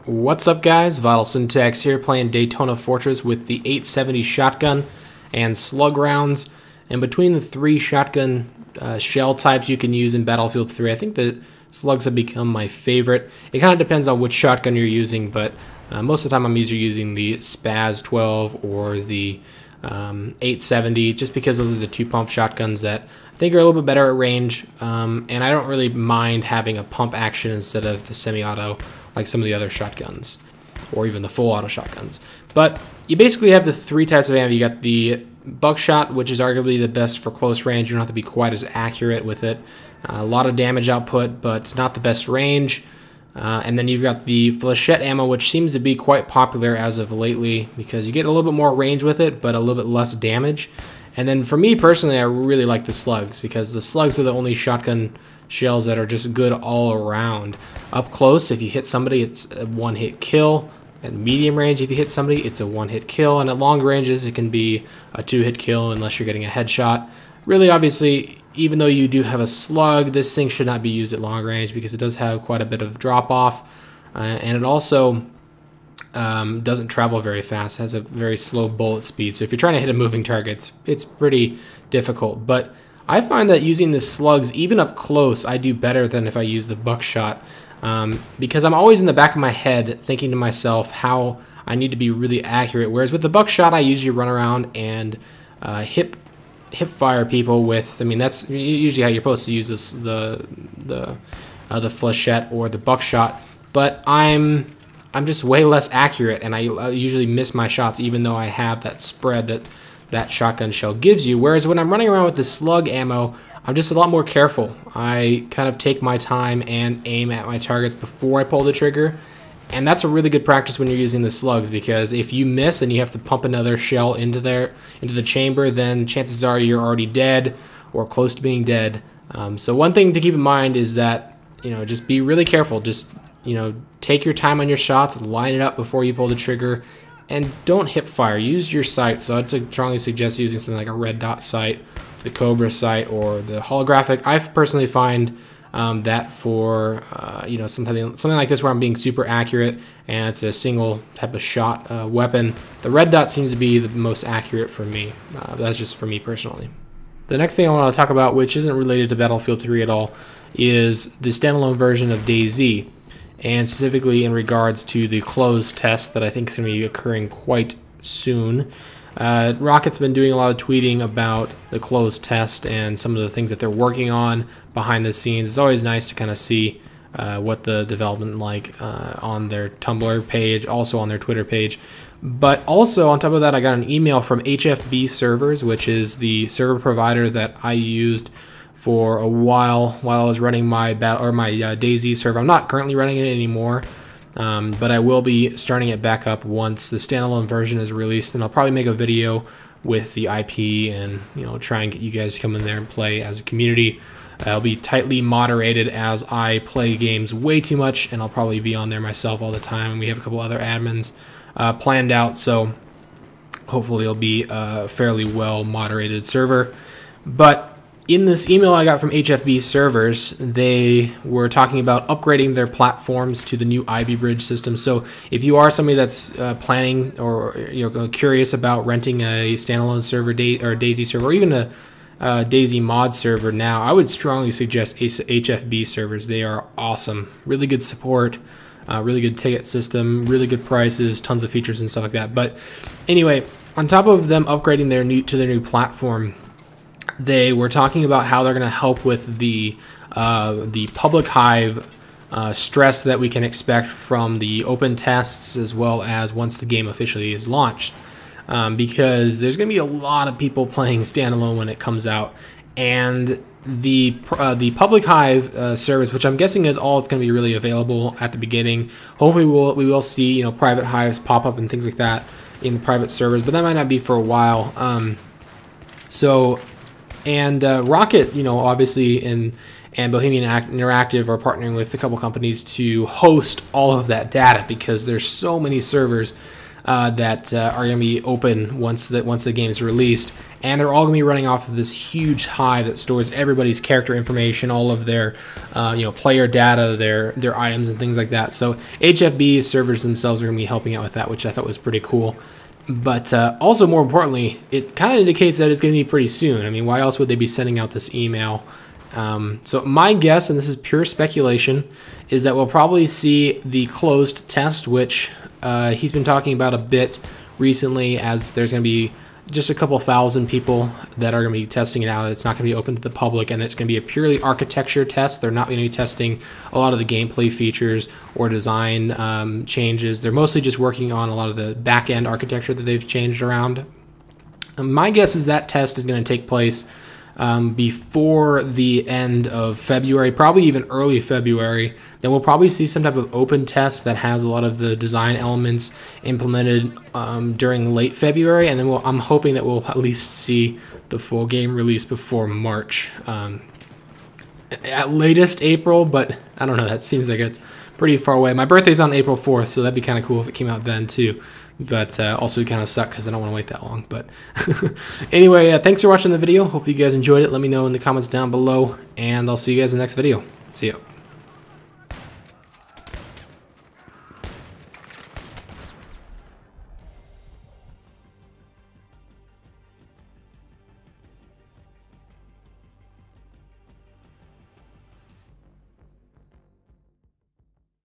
What's up, guys? VitalSyntax here, playing Daytona Fortress with the 870 shotgun and slug rounds. And between the three shotgun shell types you can use in Battlefield 3, I think the slugs have become my favorite. It kind of depends on which shotgun you're using, but most of the time I'm either using the Spaz 12 or the 870, just because those are the two-pump shotguns that I think are a little bit better at range, and I don't really mind having a pump action instead of the semi-auto like some of the other shotguns, or even the full auto shotguns. But you basically have the three types of ammo. You got the buckshot, which is arguably the best for close range. You don't have to be quite as accurate with it. A lot of damage output, but not the best range. And then you've got the flechette ammo, which seems to be quite popular as of lately because you get a little bit more range with it, but a little bit less damage. And then for me personally, I really like the slugs because the slugs are the only shotgun shells that are just good all around. Up close, if you hit somebody, it's a one-hit kill. At medium range, if you hit somebody, it's a one-hit kill. And at long ranges, it can be a two-hit kill unless you're getting a headshot. Really, obviously, even though you do have a slug, this thing should not be used at long range because it does have quite a bit of drop-off. And it also doesn't travel very fast. It has a very slow bullet speed. So if you're trying to hit a moving target, it's pretty difficult. But I find that using the slugs, even up close, I do better than if I use the buckshot. Because I'm always in the back of my head thinking to myself how I need to be really accurate. Whereas with the buckshot, I usually run around and hip fire people with. I mean, that's usually how you're supposed to use this, the flechette or the buckshot. But I'm just way less accurate, and I usually miss my shots, even though I have that spread that shotgun shell gives you. Whereas when I'm running around with the slug ammo, I'm just a lot more careful. I kind of take my time and aim at my targets before I pull the trigger. And that's a really good practice when you're using the slugs, because if you miss and you have to pump another shell into the chamber, then chances are you're already dead or close to being dead. So one thing to keep in mind is that, just be really careful. Just, take your time on your shots, line it up before you pull the trigger, and don't hip fire. Use your sight. So I'd strongly suggest using something like a red dot sight, the Cobra sight, or the holographic. I personally find that for something like this where I'm being super accurate and it's a single type of shot weapon, the red dot seems to be the most accurate for me. That's just for me personally. The next thing I want to talk about, which isn't related to Battlefield 3 at all, is the standalone version of DayZ, and specifically in regards to the closed test that I think is going to be occurring quite soon. Rocket's been doing a lot of tweeting about the closed test and some of the things that they're working on behind the scenes. It's always nice to kind of see what the development like on their Tumblr page, also on their Twitter page. But also on top of that, I got an email from HFB Servers, which is the server provider that I used for a while I was running my DayZ server. I'm not currently running it anymore. But I will be starting it back up once the standalone version is released, and I'll probably make a video with the IP and try and get you guys to come in there and play as a community. I'll be tightly moderated as I play games way too much, and I'll probably be on there myself all the time. We have a couple other admins planned out, so hopefully it'll be a fairly well moderated server. But in this email I got from HFB Servers, they were talking about upgrading their platforms to the new Ivy Bridge system. So if you are somebody that's planning or curious about renting a standalone server or DayZ server, or even a DayZ mod server now, I would strongly suggest HFB Servers. They are awesome. Really good support, really good ticket system, really good prices, tons of features and stuff like that. But anyway, on top of them upgrading their new platform, they were talking about how they're going to help with the public hive stress that we can expect from the open tests, as well as once the game officially is launched, because there's going to be a lot of people playing standalone when it comes out, and the public hive service, which I'm guessing is all it's going to be really available at the beginning. Hopefully we will see private hives pop up and things like that in the private servers, but that might not be for a while. Rocket, obviously, and Bohemian Interactive are partnering with a couple companies to host all of that data, because there's so many servers that are going to be open once the game is released, and they're all going to be running off of this huge hive that stores everybody's character information, all of their player data, their items and things like that. So HFB servers themselves are going to be helping out with that, which I thought was pretty cool. But also, more importantly, it kind of indicates that it's going to be pretty soon. I mean, why else would they be sending out this email? So my guess, and this is pure speculation, is that we'll probably see the closed test, which he's been talking about a bit recently, as there's going to be just a couple thousand people that are going to be testing it out. It's not going to be open to the public, and it's going to be a purely architecture test. They're not going to be testing a lot of the gameplay features or design changes. They're mostly just working on a lot of the back-end architecture that they've changed around. My guess is that test is going to take place before the end of February, probably even early February. Then we'll probably see some type of open test that has a lot of the design elements implemented during late February, and then I'm hoping that we'll at least see the full game release before March. At latest April, but I don't know, that seems like it's pretty far away. My birthday's on April 4th, so that'd be kind of cool if it came out then too. But also kind of suck because I don't want to wait that long. But anyway, thanks for watching the video. Hope you guys enjoyed it. Let me know in the comments down below, and I'll see you guys in the next video. See ya.